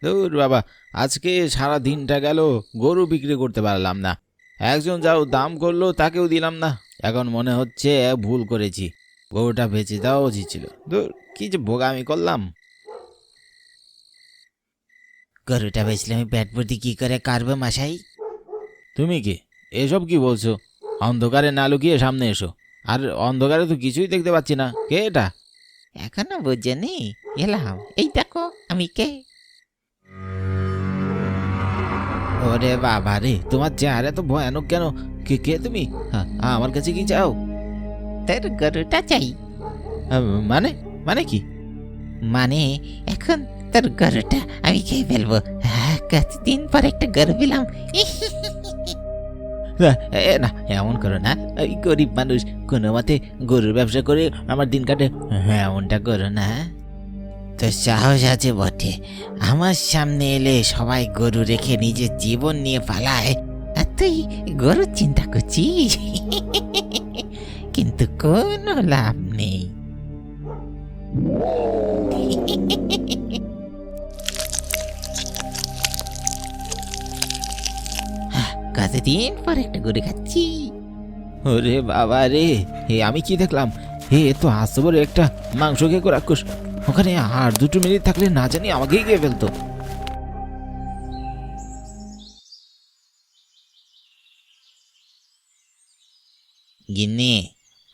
ধুর বাবা, আজকে সারা দিনটা গেল, গরু বিক্রি করতে পারলাম না। একজন যাও দাম করলো তাকেও দিলাম না। এখন মনে হচ্ছে ভুল করেছি, গরুটা বেচে দেওয়া উচিত ছিল। ধুর, কি যে বোগামি করলাম। গরুটা বেচলে আমি পেট ভর্তি কি করে কাটবো মশাই? তুমি কি এসব কি বলছো? অন্ধকারে না লুকিয়ে সামনে এসো। আর অন্ধকারে তো কিছুই দেখতে পাচ্ছি না, কে এটা? এখনো বুঝেনি? এলাম, এই দেখো আমি কে। ওরে বাবা রে, তোমার চেহারা তো ভয়ানক কেন? কে কে তুমি? হ্যাঁ, আমার কাছে কি চাও? তোর গরুটা চাই। মানে মানে কি? মানে এখন তোর গরুটা আমি খেয়ে ফেলবো। হ্যাঁ, কতদিন পর একটা গরু পেলাম। না, এমন করো না। এই গরিব মানুষ, কোনো মতে গরুর ব্যবসা করে আমার দিন কাটে। হ্যাঁ, এমনটা করো না। তোর সাহস আছে বটে, আমার সামনে এলে সবাই গরু রেখে নিজের জীবন নিয়ে পালায়, আর তুই গরুর চিন্তা করছিস? কিন্তু কোনো লাভ নেই। কতদিন পর একটা গরু খাচ্ছি। ওরে বাবা রে, আমি কি দেখলাম? এ তো আসবর একটা মাংস খেয়ে রাক্ষস। ওখানে আর 2 মিনিট থাকলে না জানি আমাকেই খেয়ে ফেলতো। গিন্নি,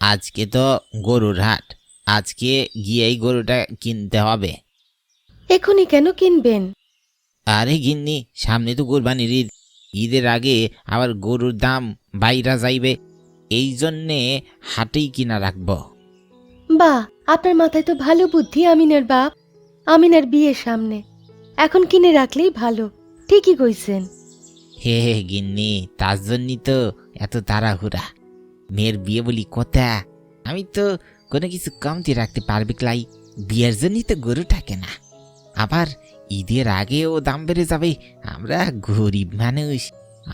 আজকে তো গরুর হাট, আজকে গিয়েই গরুটা কিনতে হবে। এখনই কেন কিনবেন? আরে গিন্নি, সামনে তো কোরবানির ঈদ, ঈদের আগে আবার গরুর দাম বাইরা যাইবে, এই জন্যে হাটেই কিনা রাখবো। বাহ, আপনার মাথায় তো ভালো বুদ্ধি আমিনের বাপ। আমিনের বিয়ের সামনে এখন কিনে রাখলেই ভালো। ঠিকই কইছেন। হে হে গিন্নি, তার জন্যই তো এত তাড়াহুড়া। মেয়ের বিয়ে বলি কথা, আমি তো কোনো কিছু কমতি রাখতে পারবে ক্লাই, বিয়ের জন্যই তো গরু থাকে না। আবার ঈদের আগেও দাম বেড়ে যাবে, আমরা গরিব মানুষ,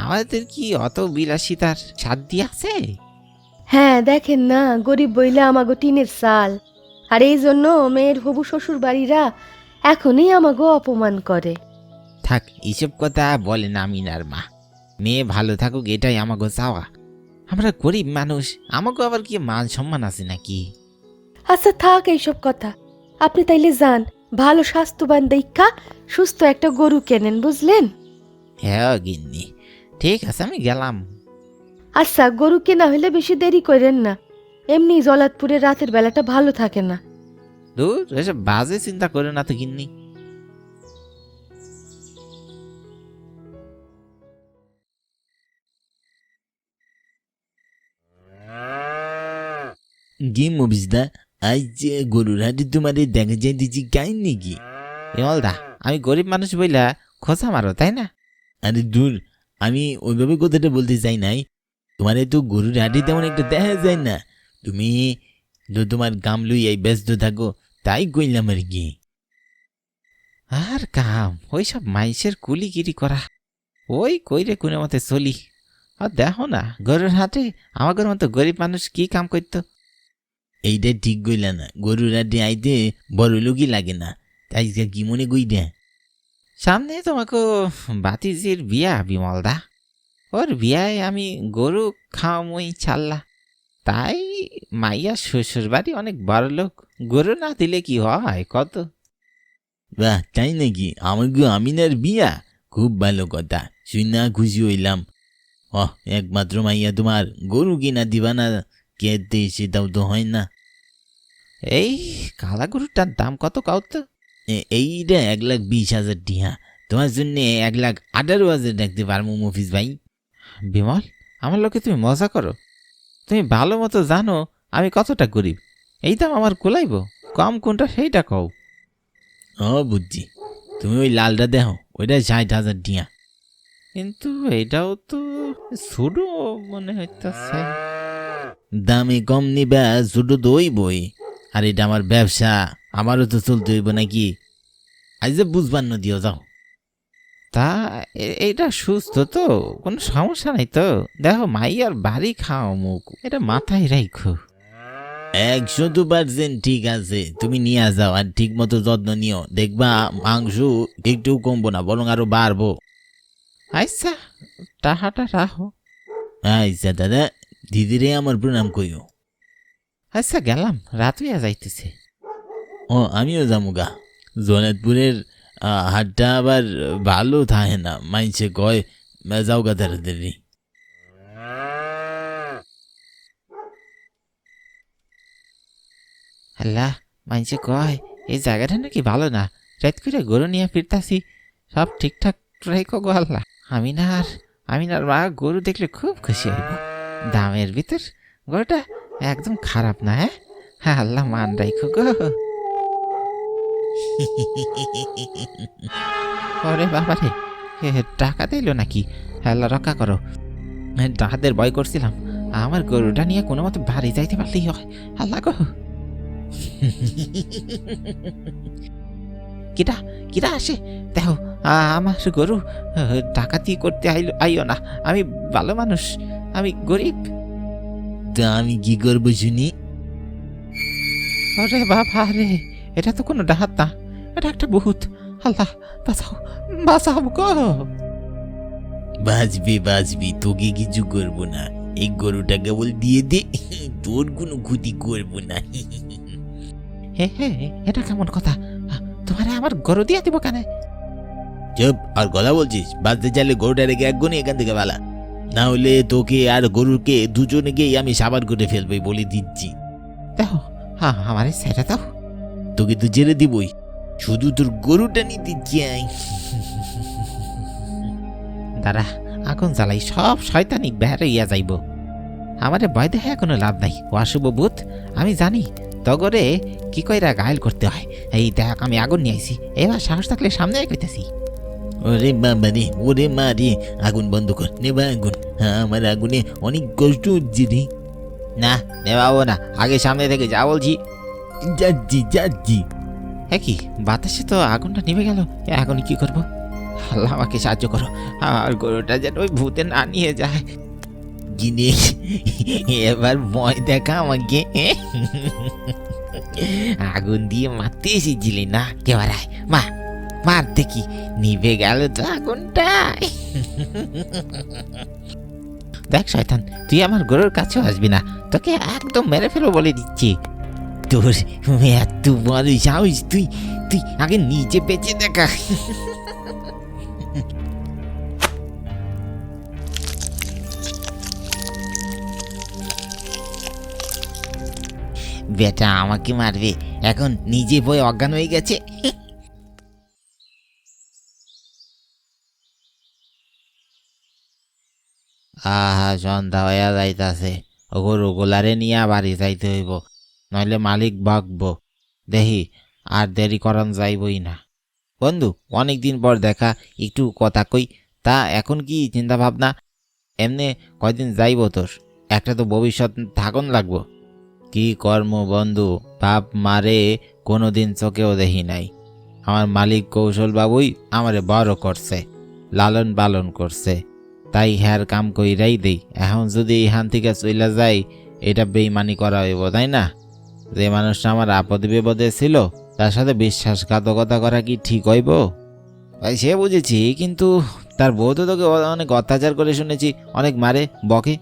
আমাদের কি অত বিলাসিতার সাধ্য আছে? হ্যাঁ, দেখেন না, গরিব বইলে আমাগো টিনের চাল। আর এই জন্য মেয়ের হবু শ্বশুর বাড়িরা এখনই আমাগো অপমান করে। থাক, এসব কথা বলে না আমিনার মা। মেয়ে ভালো থাকুক এটাই আমাকে চাওয়া। আমরা গরিব মানুষ, আমাকে আবার কি মান সম্মান আছে নাকি? আচ্ছা থাক এইসব কথা। আপনি তাইলে যান, ভালো স্বাস্থ্যবান দীক্ষা সুস্থ একটা গরু কেনেন, বুঝলেন? হ্যাঁ গিন্নি, ঠিক আছে, আমি গেলাম। আচ্ছা, গরু কেনা হলে বেশি দেরি করেন না। এমনি জলাতপুরে রাতের বেলাটা ভালো থাকে না। দূর, এসব বাজে চিন্তা করে না তো গিন্নি। কি মবিজদা, আজ যে গরুর হাটে তোমার দেখা যায় দিচ্ছি গাই নাকি? বিমলদা, আমি গরিব মানুষ বইলা খোঁচা মারো তাই না? আরে দূর, আমি ওইভাবে কথাটা বলতে চাই নাই। তোমার তো গরুর হাটে তেমন একটা দেখা যায় না। তুমি তো তোমার গাম লইয়াই ব্যস্ত থাকো, তাই কইলাম আর কি। আর কাম ওই সব মাইসের কুলিগিরি করা, ওই কইরে কোনো মতে চলি। আর দেখো না, গরুর হাটে আমাদের মতো গরিব মানুষ কি কাম করতো? এইটা ঠিক কইলা না, গরুর হাটে আইতে বড় লোকই লাগে না। তাই কি মনে কইটা? সামনে তোমাকে বাতিজির বিয়া বিমলদা, ওর বিয়ায় আমি গরু খাওয়ামই ছাড়লা। তাই মাইয়া শ্বশুর বাড়ি অনেক বড় লোক, গরু না দিলে কি হয় কত? বাহ, তাই নাকি? আমাকে আমিনার বিয়া, খুব ভালো কথা, শুই না খুশি হইলাম। একমাত্র মাইয়া তোমার, গরু কিনা দিবা না কেতে? সেটাও তো হয় না। এই কালা গরুটার দাম কত কাউ তো? এইটা 1,20,000 টিহা। তোমার জন্য 1,18,000 ডাকতে পারবো মফিজ ভাই। বিমল, আমার লোকে তুমি মজা করো। তুমি ভালো মতো জানো আমি কতটা গরিব, এই দাম আমার কুলাইব? কম কোনটা সেইটা কও। বুঝছি, তুমি ওই লালটা দেখো, ওইটা 60,000 টিহা। কিন্তু এটাও তো ছোট মনে হইতাছে। দামে কম নিবা, ছোট তো হইবই। আর এটা আমার ব্যবসা, আমারও তো চলতে হইব নাকি? আজ যে বুঝবার না দিও, যাও। তা এইটা সুস্থ তো, কোনো সমস্যা নাই তো? দেখো মাইয়ার বাড়ি খাও মুখ, এটা মাথায় রাখো। 100% ঠিক আছে, তুমি নিয়ে যাও আর ঠিক মতো যত্ন নিও, দেখবা মাংস একটু কমবো না, বরং আরো বাড়বো। আচ্ছা, টাহাটা রাখো। আচ্ছা দাদা, দিদিরে আমার প্রণাম কইও। আচ্ছা গেলাম, রাত হইয়া যাইতেছে। ও আমিও যামুগা। জনেতপুরের হাটটা আবার ভালো থাকে না, মাইছে কয় যাও গা তাড়াতাড়ি। আল্লাহ, মাইনছে কয় এই জায়গাটা নাকি ভালো না, রাত করে গরু নিয়ে ফিরতাছি, সব ঠিকঠাক রাখো গো আল্লাহ। আমিনার মা গরু দেখলে খুব খুশি হইব। দামের ভিতর গরুটা একদম খারাপ না। হ্যাঁ আল্লাহ, মান রাখো গো। ওরে বাবা রে, টাকা দিল নাকি? আল্লাহ রক্ষা করো, ডাকাতের ভয় করছিলাম। আমার গরুটা নিয়ে কোনো মতো বাড়ি যাইতে পারলেই হয়। আল্লাহ গো। কিরা কিরা আসে দেখো, আমার গরু ডাকাতি করতে আইও না, আমি ভালো মানুষ, আমি গরিব। তা আমি কি করবো শুনি? আরে বাবা রে, এটা তো কোনো ডাহাত না, এটা একটা ভূত। আল্লাহ বাঁচাও, বাঁচাও গো। বাঁচবি, তোকে কিছু করবো না, এই গরুটা কেবল দিয়ে দে, তোর কোনো ক্ষতি করবো না। হে হে, এটা কেমন কথা? তোমারে আমার গরু দিয়ে দিব কেন? চুপ, আর কথা বলছিস? বাঁচতে চাইলে গরুটা রেখে একগুনি এখান থেকে বালা, না হলে তোকে আর গরুকে দুজনেকেই আমি সাবার করে ফেলবো বলে দিচ্ছি। দেখো, আমার সেটা দাও। তোকে তো ছেড়ে দিবই, শুধু তোর গরুটা নিতে চাই। দাঁড়া, আগুন জ্বালাই, সব শয়তানি বেরিয়ে যাইব। আমারে ভয় দেখে কোনো লাভ নাই, অশুভ ভূত আমি জানি, তগরে কি কইরা ঘায়ল করতে হয়। এই দেখ, আমি আগুন নিয়ে আইছি, এবার সাহস থাকলে সামনে কইতেছি। ওরে বাবা রে, ওরে মা রে, আগুন বন্ধ কর, নেবা আগুন, আমার আগুনে অনেক কষ্ট হচ্ছে রে। না নেবাবো না, আগে সামনে থেকে যা বলছি। যাচ্ছি। হ্যাঁ কি, বাতাসে তো আগুনটা নিভে গেল, এখন কি করব? আল্লাহ আমাকে সাহায্য করো, আর গরুটা যেন ওই ভূতে না নিয়ে যায়। গিনে এবার ভয় দেখা আমাকে। আগুন দিয়ে মারতে এসেছিলি না, কেবার আয় মা, মার দেখি, নিভে গেল তো আগুনটা। দেখ শয়তান, তুই আমার গরুর কাছেও আসবি না, তোকে একদম মেরে ফেলো বলে দিচ্ছি। তোর এত বড় সাহস, তুই আগে নিজে বেঁচে দেখা। বেটা আমাকে মারবে, এখন নিজে বই অজ্ঞান হয়ে গেছে। আহা, সন্ধ্যা হইয়া যাইতাছে, গরু গোলারে নিয়ে বাড়ি যাইতে হইব, নইলে মালিক বকবো। দেখি আর দেরি করন যাইবই না। বন্ধু, অনেকদিন পর দেখা, একটু কথা কই। তা এখন কি চিন্তা ভাবনা? এমনে কয়দিন যাইব তোর? একটা তো ভবিষ্যৎ থাকুন লাগবো। কি কর্ম বন্ধু, বাপ মারে কোনোদিন চোখেও দেখি নাই। আমার মালিক কৌশল বাবুই আমারে বড় করছে, লালন পালন করছে, তাই হ্যার কাম কইরাই দেই। এখন যদি এখান থেকে চইলা যাই, এটা বেইমানি করা হইব, তাই না? যে মানুষটা আমার আপদে বিপদে ছিল, তার সাথে বিশ্বাসঘাতকতা করা কি ঠিক হইব? ভাই সে বুঝেছি, কিন্তু তার বউ তো তোকে অনেক অত্যাচার করে শুনেছি, অনেক মারে বকে।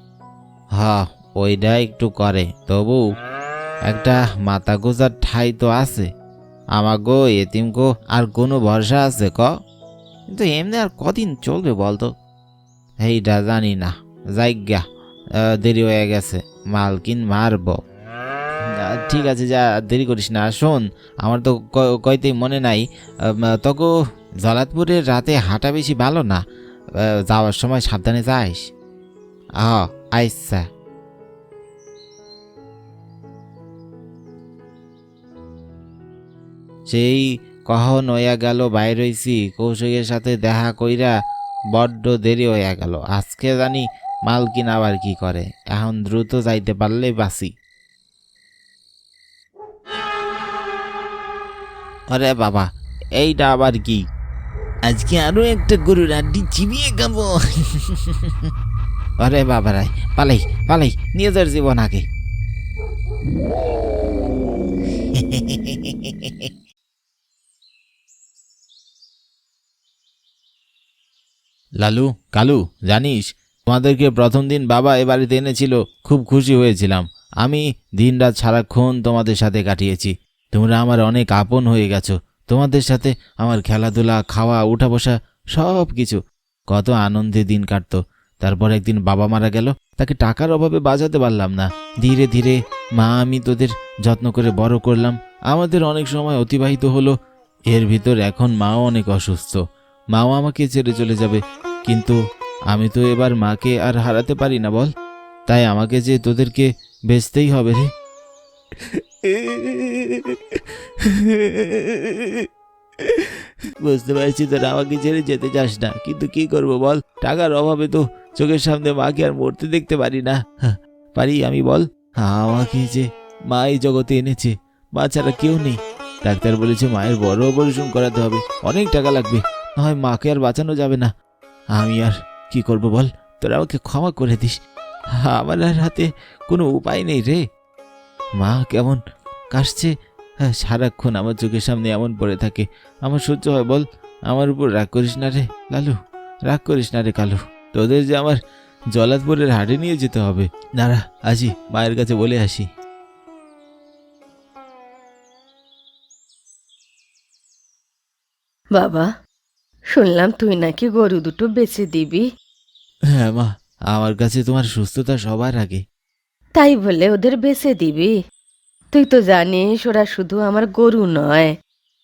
হ্যাঁ, ওইটা একটু করে, তবু একটা মাথা গোজার ঠাই তো আছে। আমাগো এতিমকো আর কোনো ভরসা আছে ক? কিন্তু এমনি আর কদিন চলবে বলতো? এইটা জানি না, যাইগা, দেরি হয়ে গেছে, মালকিন মারব। ঠিক আছে, যা, দেরি করিস না। শোন, আমার তো কইতেই মনে নাই, তোকে জলাতপুরের রাতে হাঁটা বেশি ভালো না, যাওয়ার সময় সাবধানে যাইস। আচ্ছা। সেই কখন হইয়া গেল বাইর হইছি, কৌশিকের সাথে দেখা কইরা বড্ড দেরি হইয়া গেল। আজকে জানি মালকিন আবার কি করে, এখন দ্রুত যাইতে পারলেই বাঁচি। আরে বাবা, এইটা আবার কি? আজকে আরো একটা গরুর আড্ডি চিবিয়ে খাবো। আরে বাবা রায়, পালাই নিয়ে যার জীবন আগে। লালু, কালু, জানিস তোমাদেরকে প্রথম দিন বাবা এ বাড়িতে এনেছিল, খুব খুশি হয়েছিলাম। আমি দিনরাত সারাক্ষণ তোমাদের সাথে কাটিয়েছি। তোমরা আমার অনেক আপন হয়ে গেছো। তোমাদের সাথে আমার খেলাধুলা, খাওয়া, উঠা বসা সব কিছু, কত আনন্দে দিন কাটতো। তারপর একদিন বাবা মারা গেল, তাকে টাকার অভাবে বাঁচাতে পারলাম না। ধীরে ধীরে মা আমি তোদের যত্ন করে বড় করলাম। আমাদের অনেক সময় অতিবাহিত হলো। এর ভিতর এখন মাও অনেক অসুস্থ। মাও আমাকে ছেড়ে চলে যাবে, কিন্তু আমি তো এবার মাকে আর হারাতে পারি না বল। তাই আমাকে যে তোদেরকে বেচতেই হবে রে। বুঝতে পারছি তোরা আমাকে ছেড়ে যেতে চাস না, কিন্তু কি করব বল, টাকার অভাবে তো চোখের সামনে মাকে আর মরতে দেখতে পারি না। পারি আমি বল? আমাকে যে মা এই জগতে এনেছে, মা ছাড়া কেউ নেই। ডাক্তার বলেছে মায়ের বড় অপারেশন করাতে হবে, অনেক টাকা লাগবে, না হয় মাকে আর বাঁচানো যাবে না। আমি আর কি করব বল, তোরা আমাকে ক্ষমা করে দিস। আমার আর হাতে কোনো উপায় নেই রে। মা কেমন কাশছে, সারাক্ষণ আমার চোখের সামনে এমন পড়ে থাকে, আমার সহ্য হয় বল? আমার উপর রাগ করিস না রে লালু, রাগ করিস না রে কালু। তোদের যে আমার জলাতপুরের হাটে নিয়ে যেতে হবে। দাঁড়া, আসি, মায়ের কাছে বলে আসি। বাবা, শুনলাম তুই নাকি গরু দুটো বেচে দিবি। হ্যাঁ মা, আমার কাছে তোমার সুস্থতা সবার আগে। তাই বলে ওদের বেচে দিবি? তুই তো জানিস ওরা শুধু আমার গরু নয়,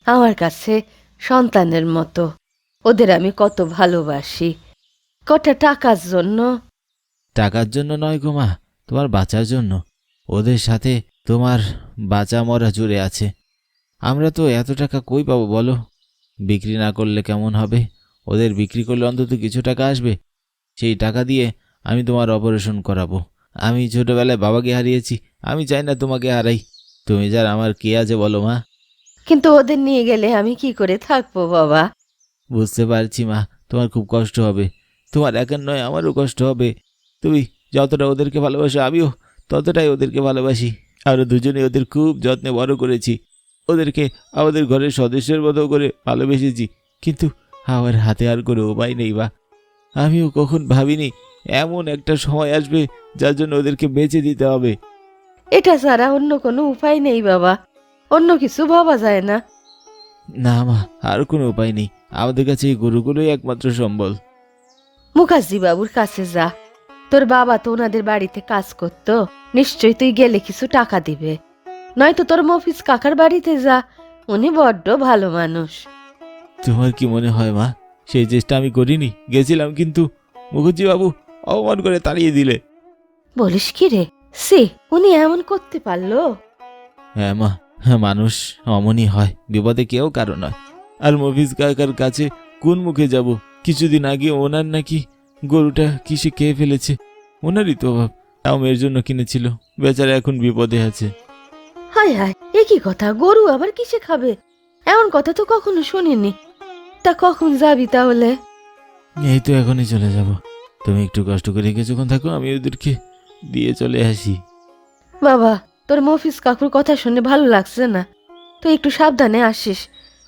আমার কাছে সন্তানের মতো। ওদের আমি কত ভালোবাসি। কটা টাকার জন্য? টাকার জন্য নয় গো মা, তোমার বাঁচার জন্য। ওদের সাথে তোমার বাঁচা মরা জুড়ে আছে। আমরা তো এত টাকা কই পাবো বলো? বিক্রি না করলে কেমন হবে? ওদের বিক্রি করলে অন্তত কিছু টাকা আসবে। সেই টাকা দিয়ে আমি তোমার অপারেশন করাবো। আমি ছোটবেলায় বাবাকে হারিয়েছি, আমি চাই না তোমাকে হারাই। তুমি যার আমার কে আছে বলো মা? কিন্তু ওদের নিয়ে গেলে আমি কি করে থাকবো বাবা? বুঝতে পারছি মা, তোমার খুব কষ্ট হবে। তোমার একার নয়, আমারও কষ্ট হবে। তুমি যতটা ওদেরকে ভালোবাসো, আমিও ততটাই ওদেরকে ভালোবাসি। আমরা দুজনে ওদের খুব যত্নে বড় করেছি। ওদেরকে আমাদের ঘরের সদস্যের মতো করে ভালোবেসেছি। কিন্তু আমার হাতে আর কোনো উপায় নেই বা। আমিও কখন ভাবিনি এমন একটা সময় আসবে যার জন্য ওদেরকে বেঁচে দিতে হবে। এটা ছাড়া অন্য কোনো উপায় নেই বাবা, অন্য কিছু ভাবা যায় না। না মা, আর কোনো উপায় নেই। আমাদের কাছে এই গরুগুলোই একমাত্র সম্বল। মুখার্জি বাবুর কাছে যা। তোর বাবা তো ওনাদের বাড়িতে কাজ করতো, নিশ্চয়ই তুই গেলে কিছু টাকা দিবে। নয়তো তোর মফিজ কাকার বাড়িতে যা, উনি বড্ড ভালো মানুষ। তোমার কি মনে হয় মা, সেই চেষ্টা আমি করিনি? গেছিলাম, কিন্তু মুখুজ্জি বাবু অপমান করে তাড়িয়ে দিলে। বলিস কি রে? সে উনি এমন করতে পারলো? হ্যাঁ মা, হ্যাঁ, মানুষ অমনই হয়, বিপদে কেউ কারো নয়। আর মফিজ কাকার কাছে কোন মুখে যাব? কিছুদিন আগে ওনার নাকি গরুটা কিসে খেয়ে ফেলেছে। ওনারই তো অভাব, তাও মেয়ের জন্য কিনেছিল। বেচারা এখন বিপদে আছে। হায় হায়, এ কি কথা? গরু আবার কিসে খাবে? এমন কথা তো কখনো শুনিনি। তা কখন যাবি তাহলে? এই তো এখনই চলে যাব। তুমি একটু কষ্ট করে কিছুক্ষণ থাকো, আমি ওদেরকে দিয়ে চলে আসি। বাবা, তোর মফিজ কাকুর কথা শুনে ভালো লাগছে না। তুই একটু সাবধানে আসিস,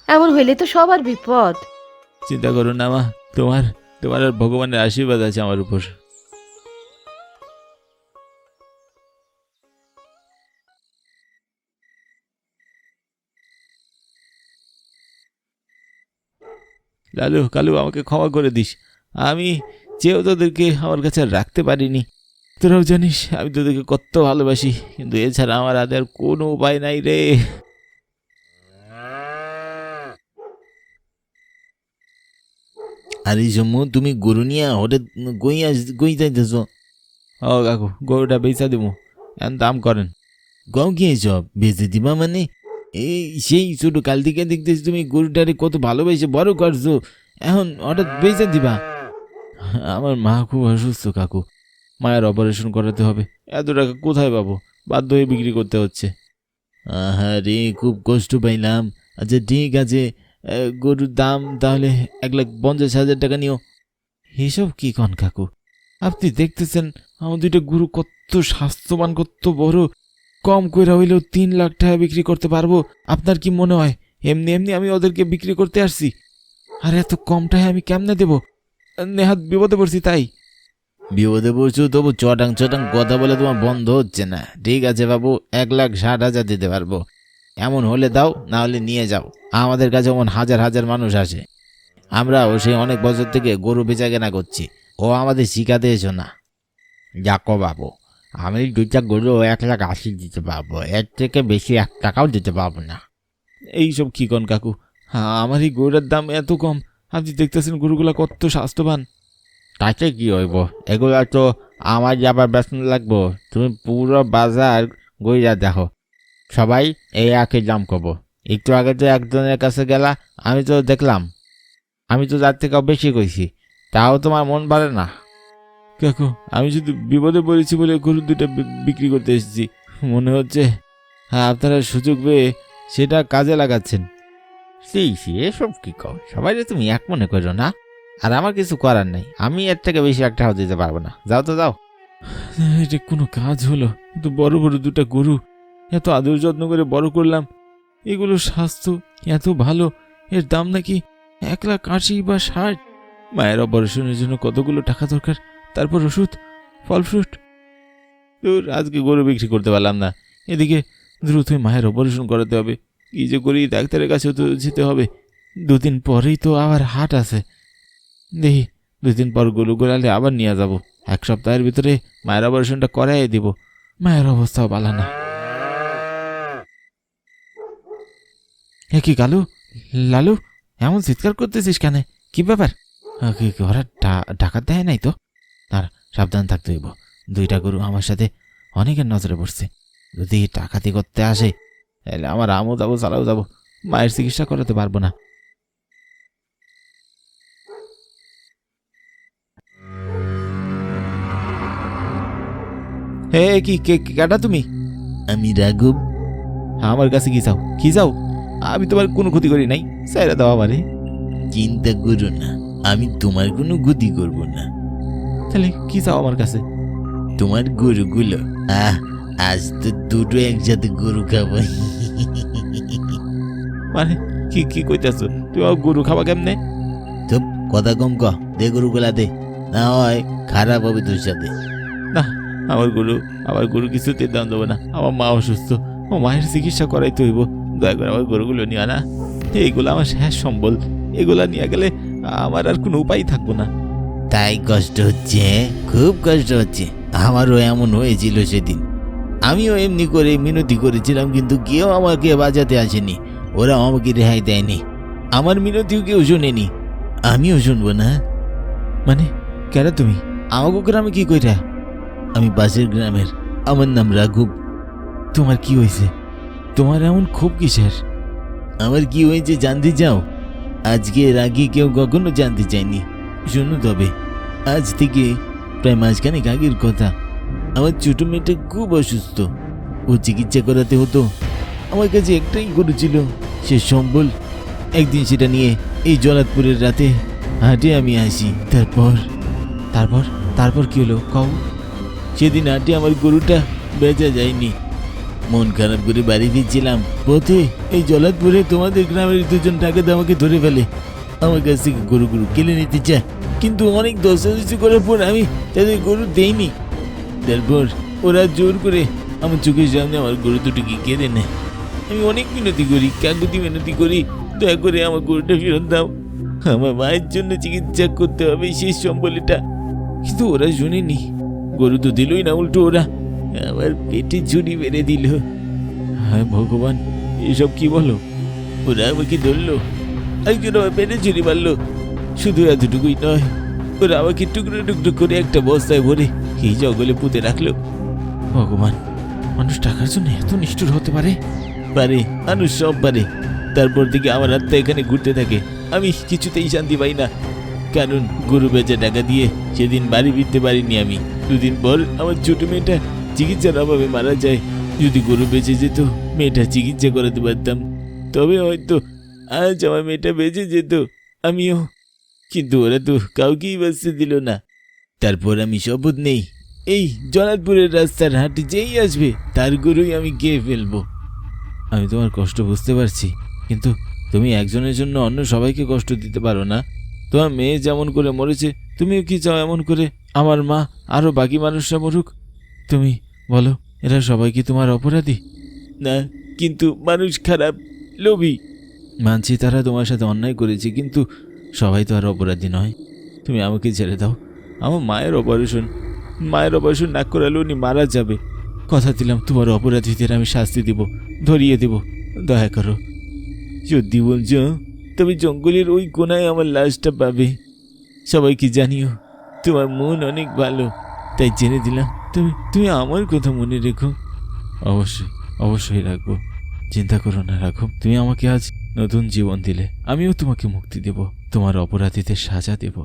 এমন হইলে তো সবার বিপদ। চিন্তা করো না মা, তোমার তোমার আর ভগবানের আশীর্বাদ আছে আমার উপর। লালু, কালু, আমাকে ক্ষমা করে দিস। আমি চেয়েও তোদেরকে আমার কাছে আর রাখতে পারিনি। তোরাও জানিস আমি তোদেরকে কত ভালোবাসি, কিন্তু এছাড়া আমার হাতে আর কোনো উপায় নাই রে। আরে জম্মু, তুমি গরু নিয়ে হঠাৎ গই যাইতেছ? ও কাকু, গরুটা বেচা দেবো, এখন দাম করেন। গম কি সব বেচে দিবা মানে? এই সেই ছোট কাল থেকে দেখতেছি তুমি গরুটারে কত ভালোবেসে বড় করছো, এখন হঠাৎ বেচে দিবা? আমার মা খুব অসুস্থ কাকু, মায়ের অপারেশন করাতে হবে। এত টাকা কোথায় পাবো? বাধ্য হয়ে বিক্রি করতে হচ্ছে। আহারে, খুব কষ্ট পাইলাম। আচ্ছা ঠিক আছে, গরুর দাম তাহলে 1,50,000 টাকা নিও। এসব কি কন কাকু? আপনি দেখতেছেন আমার দুইটা গরু কত স্বাস্থ্যবান, কত বড়। কম কইরা হইলেও 3 লাখ টাকা বিক্রি করতে পারবো। আপনার কি মনে হয় এমনি এমনি আমি ওদেরকে বিক্রি করতে আসছি? আর এত কম টাকা আমি কেমনে দেব? নেহাত বিপদে পড়ছি তাই। বিপদে পড়ছো তবু চটাং চটাং কথা বলে তোমার বন্ধ হচ্ছে না। ঠিক আছে বাবু, 1,60,000 দিতে পারবো। এমন হলে দাও, না হলে নিয়ে যাও। আমাদের কাছে এমন হাজার হাজার মানুষ আসে। আমরাও সেই অনেক বছর থেকে গরু বেচা কেনা করছি। ও আমাদের শিখাতে এসো না। যাকো বাবু, আমি 2টা গরু 1,80,000 দিতে পারবো, এর থেকে বেশি 1 টাকাও দিতে পারবো না। এইসব কি কন কাকু? হ্যাঁ, আমার এই গরুটার দাম এত কম। আপনি দেখতেছেন গরুগুলা কত স্বাস্থ্যবান। তাতে কি হইব, এগুলা তো আমার যাবার বেতন লাগবো। তুমি পুরো বাজার গইরা দেখো, সবাই এই একই দাম করবো। একটু আগে তো একজনের কাছে গেলা, আমি তো দেখলাম, আমি তো তার থেকেও বেশি কইছি, তাও তোমার মন পারে না। কাকু, আমি শুধু বিপদে পড়েছি বলে গরু দুটা বিক্রি করতে এসেছি। মনে হচ্ছে হ্যাঁ, আপনারা সুযোগ পেয়ে সেটা কাজে লাগাচ্ছেন। সেই এসব কি কও, সবাই তুমি এক মনে করো না। আর আমার কিছু করার নাই, আমি এর থেকে বেশি একটাও দিতে পারবো না। যাও তো যাও। এটা কোনো কাজ হলো? এত বড় বড় দুটা গরু, এত আদর যত্ন করে বড় করলাম, এগুলো স্বাস্থ্য এত ভালো, এর দাম নাকি 1,80,000 বা 60। মায়ের অপারেশনের জন্য কতগুলো টাকা দরকার, তারপর ওষুধ, ফল ফ্রুট। তোর আজকে গরু বিক্রি করতে পারলাম না, এদিকে দ্রুত মায়ের অপারেশন করাতে হবে। কি যে করি, ডাক্তারের কাছেও তো যেতে হবে। 2 দিন পরেই তো আবার হাট আছে। দেখি 2 দিন পর গরু গোড়ালে আবার নিয়ে যাব। 1 সপ্তাহের ভিতরে মায়ের অপারেশনটা করাই দিব। মায়ের অবস্থাও ভালো না। হ্যাঁ, কি কালু, লালু, এমন চিৎকার করতেছিস কেন? কি ব্যাপার? ওরা ডাকাত দেয় নাই তো? আর সাবধান থাকতে হইব। 2টা গরু আমার সাথে অনেকের নজরে পড়ছে। যদি ডাকাতি করতে আসে তাহলে আমার আমও যাবো, চালাও যাবো, মায়ের চিকিৎসা করাতে পারবো না। হে, কি কাটা তুমি? আমি রাঘব। আমার কাছে কি চাও? কি চাও? আমি তোমার কোনো ক্ষতি করি নাই, সাইরা দাও আমারে। চিন্তা করো না, আমি তোমার কোনো ক্ষতি করবো না। তাহলে কি চাও আমার কাছে? তোমার গরুগুলো। আজ তো 2টো একসাথে গরু খাবো। মানে কি কি কইতাছো? তুমি আমার গরু খাবা কেমনে? চুপ, কথা কম ক, দে গরুগুলা দে, না হয় খারাপ হবে তোর সাথে। না, আমার গরু কিছুতে দাম দেবো না। আমার মা অসুস্থ, ও মায়ের চিকিৎসা করাইতে হইব। দয়া করে আমার গরুগুলো নিয়ে না। এইগুলো আমার শেষ সম্বল। এগুলা নিয়ে গেলে আমার আর কোনো উপায় থাকবো না। তাই কষ্ট হচ্ছে? খুব কষ্ট হচ্ছে। আমারও এমন হয়েছিল সেদিন। আমিও এমনি করে মিনতি করেছিলাম, কিন্তু কেউ আমাকে বাঁচাতে আসেনি। ওরা আমাকে রেহাই দেয়নি। আমার মিনতিও কেউ শোনেনি। আমিও শুনবো না। মানে কেন তুমি আমাকে গ্রামে কি কইরা? আমি পাশের গ্রামের, আমার নাম রাঘব। তোমার কি হয়েছে? তোমার এমন খুব কিসের? আমার কি হয়েছে জানতে চাও? আজকে এর আগে কেউ কখনো জানতে চায়নি। শোনো তবে, আজ থেকে প্রায় মাসখানেক আগের কথা। আমার ছোট মেয়েটা খুব অসুস্থ, ও চিকিৎসা করাতে হতো। আমার কাছে একটাই গরু ছিল, সে সম্বল। একদিন সেটা নিয়ে এই জলাতপুরের রাতে হাটে আমি আসি। তারপর তারপর কি হলো কও? সেদিন হাটে আমার গরুটা বেচা যায়নি। মন খারাপ করে বাড়ি ফিরছিলাম, পথে এই জলাতপুরে তোমাদের গ্রামের 2জন ডাকাত আমাকে ধরে ফেলে। আমার কাছ থেকে গরু কিনে নিতে চায়, কিন্তু অনেক দস্তাদস্তি করার পর আমি তাদের গরু দেইনি। তারপর ওরা জোর করে আমার চোখের সামনে আমার গরু দুটোকে কেড়ে নেয়। আমি অনেক মিনতি করি, কাকুতি মিনতি করি, দয়া করে আমার গরুটা ফেরত দাও। আমার মায়ের জন্য চিকিৎসা করতে হবে শেষ সম্বলটা। কিন্তু ওরা শুনেনি। গরু তো দিলই না, উল্টো ওরা আমার পেটে ছুরি মেরে দিল। হ্যাঁ ভগবান, এসব কি বলো? ওরা আমাকে ধরলো, একজন আমার পেটে ছুরি মারলো। শুধু এতটুকুই নয়, ওরা আমাকে টুকরো টুকরো করে একটা বস্তায় ভরে এই জঙ্গলে পুঁতে রাখলো। ভগবান, মানুষ টাকার জন্য এত নিষ্ঠুর হতে পারে? পারে, মানুষ সব পারে। তারপর থেকে আমার আত্মা এখানে ঘুরতে থাকে। আমি কিছুতেই শান্তি পাই না, কারণ গরু বেচা টাকা দিয়ে সেদিন বাড়ি ফিরতে পারিনি আমি। 2 দিন পর আমার ছোট মেয়েটা চিকিৎসার অভাবে মারা যায়। যদি গরু বেঁচে যেত, মেয়েটা চিকিৎসা করাতে পারতাম, তবে হয়তো আজ আমার মেয়েটা বেঁচে যেত, আমিও। কিন্তু ওরা তো কাউকেই বাঁচতে দিল না। তারপর আমি শপথ নেই, এই জলাতপুরের রাস্তার হাটে যেই আসবে তার গরুই আমি খেয়ে ফেলবো। আমি তোমার কষ্ট বুঝতে পারছি, কিন্তু তুমি একজনের জন্য অন্য সবাইকে কষ্ট দিতে পারো না। তোমার মেয়ে যেমন করে মরেছে তুমিও কি চাও এমন করে আমার মা আরও বাকি মানুষরা মরুক? তুমি বলো, এরা সবাই কি তোমার অপরাধী? না, কিন্তু মানুষ খারাপ, লোভী। মানছি তারা তোমার সাথে অন্যায় করেছে, কিন্তু সবাই তো আর অপরাধী নয়। তুমি আমাকে ছেড়ে দাও। আমার মায়ের অপারেশন না করালে উনি মারা যাবে। কথা দিলাম তোমার অপরাধীদের আমি শাস্তি দিব, ধরিয়ে দেব। দয়া করো। সত্যি বলছো? তবে জঙ্গলের ওই কোনায় আমার লাশটা পাবে। সবাইকে জানিও তোমার মন অনেক ভালো, তাই জেনে দিলাম। তুমি আমার কথা মনে রেখো। অবশ্যই, অবশ্যই রাখবো। চিন্তা করো না, রাখো। তুমি আমাকে আজ নতুন জীবন দিলে, আমিও তোমাকে মুক্তি দেব, তোমার অপরাধীদের সাজা দেব।